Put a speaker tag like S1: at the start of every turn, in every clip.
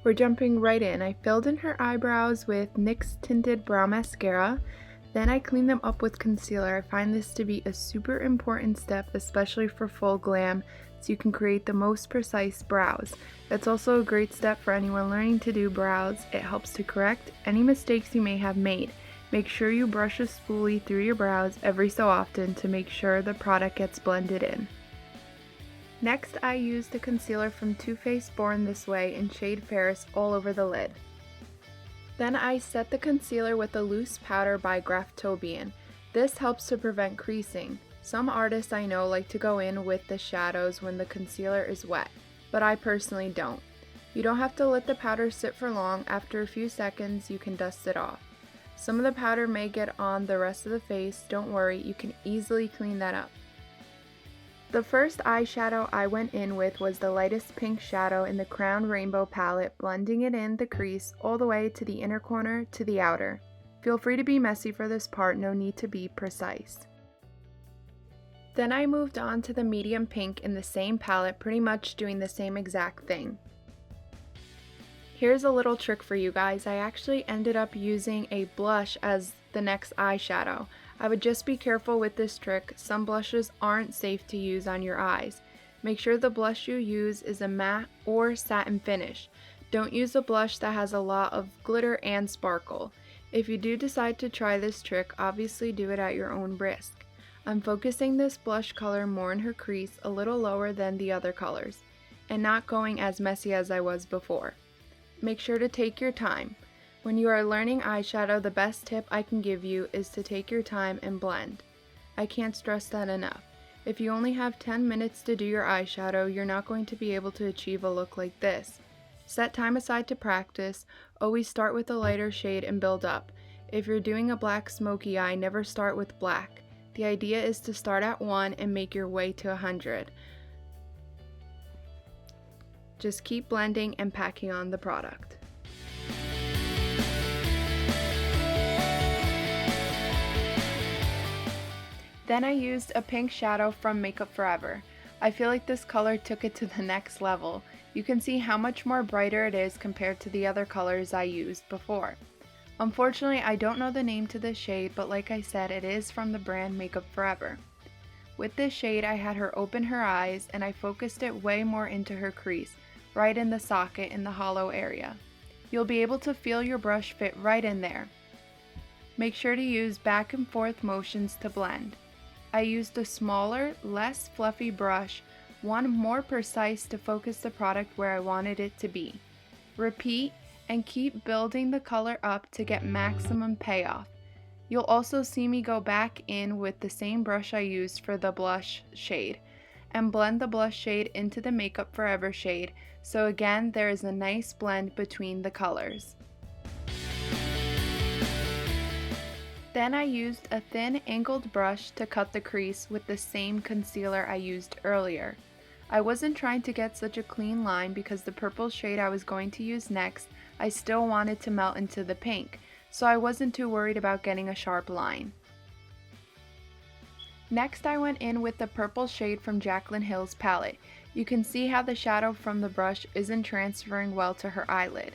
S1: We're jumping right in. I filled in her eyebrows with NYX Tinted Brow Mascara. Then I cleaned them up with concealer. I find this to be a super important step, especially for full glam, so you can create the most precise brows. It's also a great step for anyone learning to do brows. It helps to correct any mistakes you may have made. Make sure you brush a spoolie through your brows every so often to make sure the product gets blended in. Next, I used the concealer from Too Faced Born This Way in shade Ferris all over the lid. Then I set the concealer with a loose powder by Graftobian. This helps to prevent creasing. Some artists I know like to go in with the shadows when the concealer is wet, but I personally don't. You don't have to let the powder sit for long. After a few seconds, you can dust it off. Some of the powder may get on the rest of the face. Don't worry, you can easily clean that up. The first eyeshadow I went in with was the lightest pink shadow in the Crown Rainbow palette, blending it in the crease all the way to the inner corner to the outer. Feel free to be messy for this part, no need to be precise. Then I moved on to the medium pink in the same palette, pretty much doing the same exact thing. Here's a little trick for you guys. I actually ended up using a blush as the next eyeshadow. I would just be careful with this trick. Some blushes aren't safe to use on your eyes. Make sure the blush you use is a matte or satin finish. Don't use a blush that has a lot of glitter and sparkle. If you do decide to try this trick, obviously do it at your own risk. I'm focusing this blush color more in her crease, a little lower than the other colors, and not going as messy as I was before. Make sure to take your time. When you are learning eyeshadow, the best tip I can give you is to take your time and blend. I can't stress that enough. If you only have 10 minutes to do your eyeshadow, you're not going to be able to achieve a look like this. Set time aside to practice. Always start with a lighter shade and build up. If you're doing a black smoky eye, never start with black. The idea is to start at 1 and make your way to 100. Just keep blending and packing on the product. Then I used a pink shadow from Makeup Forever. I feel like this color took it to the next level. You can see how much more brighter it is compared to the other colors I used before. Unfortunately, I don't know the name to this shade, but like I said, it is from the brand Makeup Forever. With this shade, I had her open her eyes and I focused it way more into her crease, right in the socket in the hollow area. You'll be able to feel your brush fit right in there. Make sure to use back and forth motions to blend. I used a smaller, less fluffy brush, one more precise to focus the product where I wanted it to be. Repeat and keep building the color up to get maximum payoff. You'll also see me go back in with the same brush I used for the blush shade and blend the blush shade into the Makeup Forever shade, so again there is a nice blend between the colors. Then I used a thin angled brush to cut the crease with the same concealer I used earlier. I wasn't trying to get such a clean line because the purple shade I was going to use next, I still wanted to melt into the pink, so I wasn't too worried about getting a sharp line. Next I went in with the purple shade from Jaclyn Hill's palette. You can see how the shadow from the brush isn't transferring well to her eyelid.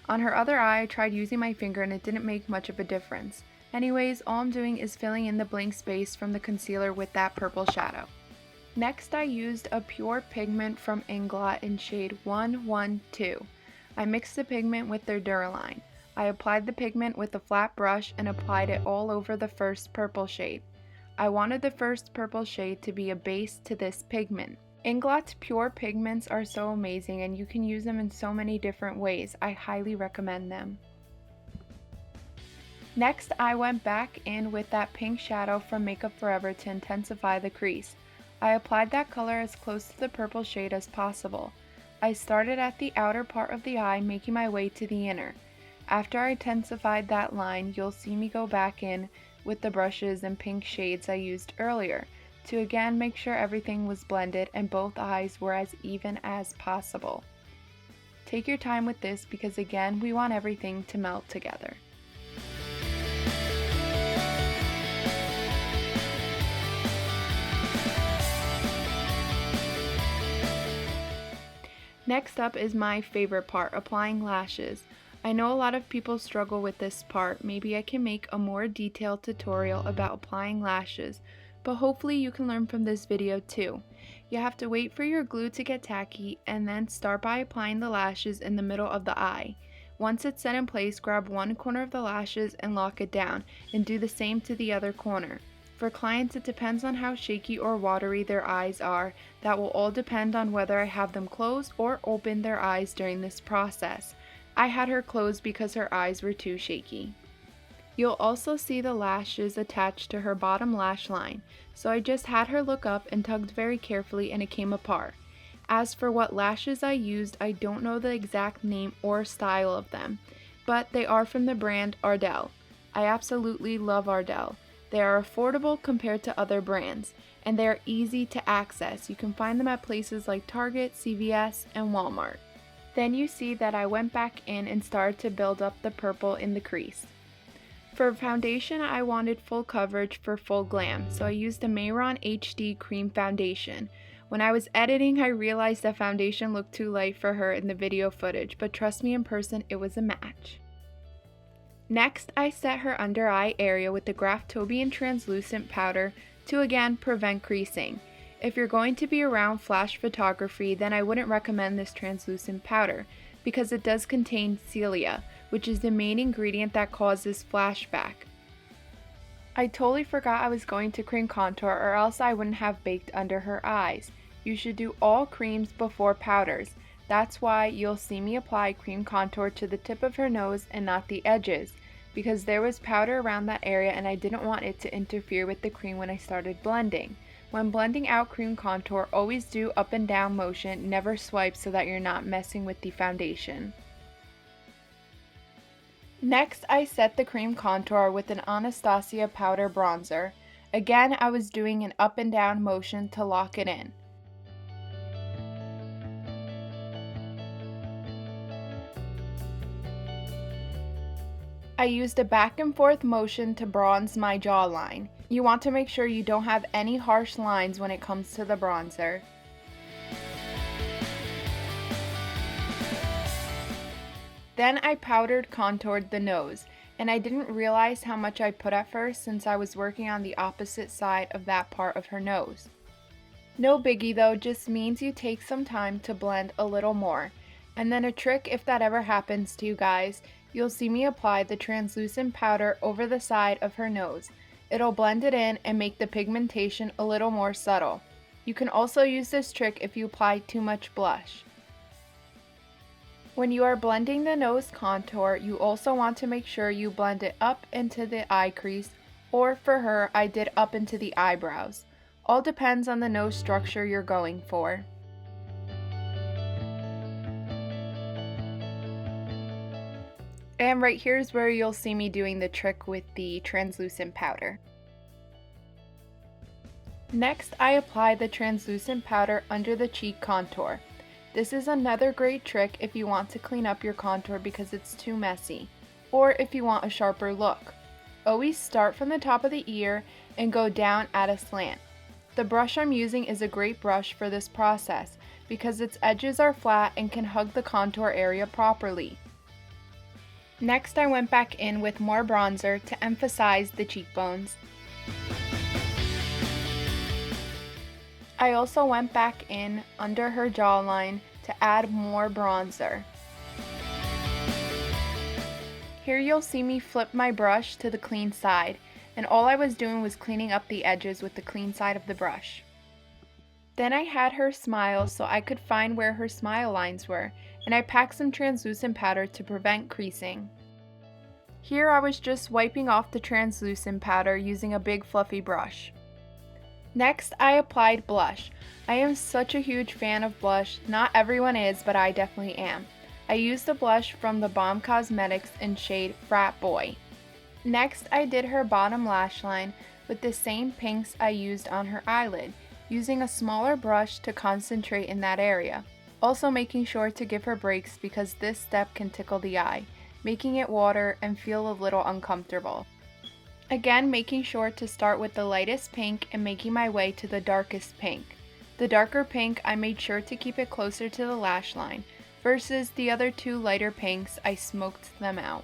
S1: On her other eye I tried using my finger and it didn't make much of a difference. Anyways, all I'm doing is filling in the blank space from the concealer with that purple shadow. Next I used a pure pigment from Inglot in shade 112. I mixed the pigment with their Duraline. I applied the pigment with a flat brush and applied it all over the first purple shade. I wanted the first purple shade to be a base to this pigment. Inglot's pure pigments are so amazing and you can use them in so many different ways. I highly recommend them. Next, I went back in with that pink shadow from Makeup Forever to intensify the crease. I applied that color as close to the purple shade as possible. I started at the outer part of the eye, making my way to the inner. After I intensified that line, you'll see me go back in with the brushes and pink shades I used earlier to again make sure everything was blended and both eyes were as even as possible. Take your time with this because again, we want everything to melt together. Next up is my favorite part, applying lashes. I know a lot of people struggle with this part. Maybe I can make a more detailed tutorial about applying lashes, but hopefully you can learn from this video too. You have to wait for your glue to get tacky and then start by applying the lashes in the middle of the eye. Once it's set in place, grab one corner of the lashes and lock it down, and do the same to the other corner. For clients, it depends on how shaky or watery their eyes are. That will all depend on whether I have them close or open their eyes during this process. I had her closed because her eyes were too shaky. You'll also see the lashes attached to her bottom lash line, so I just had her look up and tugged very carefully and it came apart. As for what lashes I used, I don't know the exact name or style of them, but they are from the brand Ardell. I absolutely love Ardell. They are affordable compared to other brands, and they are easy to access. You can find them at places like Target, CVS, and Walmart. Then you see that I went back in and started to build up the purple in the crease. For foundation, I wanted full coverage for full glam, so I used the Mayron HD Cream Foundation. When I was editing, I realized that foundation looked too light for her in the video footage, but trust me, in person, it was a match. Next, I set her under eye area with the Graftobian translucent powder to again prevent creasing. If you're going to be around flash photography, then I wouldn't recommend this translucent powder because it does contain celia, which is the main ingredient that causes flashback. I totally forgot I was going to cream contour, or else I wouldn't have baked under her eyes. You should do all creams before powders. That's why you'll see me apply cream contour to the tip of her nose and not the edges, because there was powder around that area and I didn't want it to interfere with the cream when I started blending. When blending out cream contour, always do up and down motion, never swipe so that you're not messing with the foundation. Next, I set the cream contour with an Anastasia powder bronzer. Again, I was doing an up and down motion to lock it in. I used a back and forth motion to bronze my jawline. You want to make sure you don't have any harsh lines when it comes to the bronzer. Then I powdered contoured the nose, and I didn't realize how much I put at first since I was working on the opposite side of that part of her nose. No biggie though, just means you take some time to blend a little more. And then a trick, if that ever happens to you guys, you'll see me apply the translucent powder over the side of her nose. It'll blend it in and make the pigmentation a little more subtle. You can also use this trick if you apply too much blush. When you are blending the nose contour, you also want to make sure you blend it up into the eye crease, or for her, I did up into the eyebrows. All depends on the nose structure you're going for. And right here is where you'll see me doing the trick with the translucent powder. Next, I apply the translucent powder under the cheek contour. This is another great trick if you want to clean up your contour because it's too messy, or if you want a sharper look. Always start from the top of the ear and go down at a slant. The brush I'm using is a great brush for this process because its edges are flat and can hug the contour area properly. Next, I went back in with more bronzer to emphasize the cheekbones. I also went back in under her jawline to add more bronzer. Here you'll see me flip my brush to the clean side, and all I was doing was cleaning up the edges with the clean side of the brush. Then I had her smile so I could find where her smile lines were, and I packed some translucent powder to prevent creasing. Here I was just wiping off the translucent powder using a big fluffy brush. Next, I applied blush. I am such a huge fan of blush. Not everyone is, but I definitely am. I used a blush from the Balm Cosmetics in shade Frat Boy. Next, I did her bottom lash line with the same pinks I used on her eyelid, using a smaller brush to concentrate in that area. Also making sure to give her breaks because this step can tickle the eye, making it water and feel a little uncomfortable. Again, making sure to start with the lightest pink and making my way to the darkest pink. The darker pink, I made sure to keep it closer to the lash line, versus the other two lighter pinks, I smoked them out.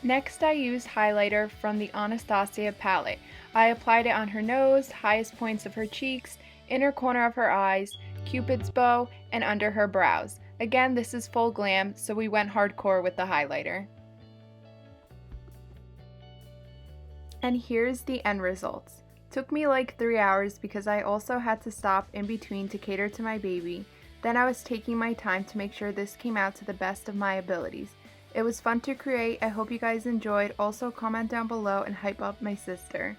S1: Next, I used highlighter from the Anastasia palette. I applied it on her nose, highest points of her cheeks, inner corner of her eyes, Cupid's bow, and under her brows. Again, this is full glam, so we went hardcore with the highlighter. And here's the end results. Took me like 3 hours because I also had to stop in between to cater to my baby. Then I was taking my time to make sure this came out to the best of my abilities. It was fun to create. I hope you guys enjoyed. Also comment down below and hype up my sister.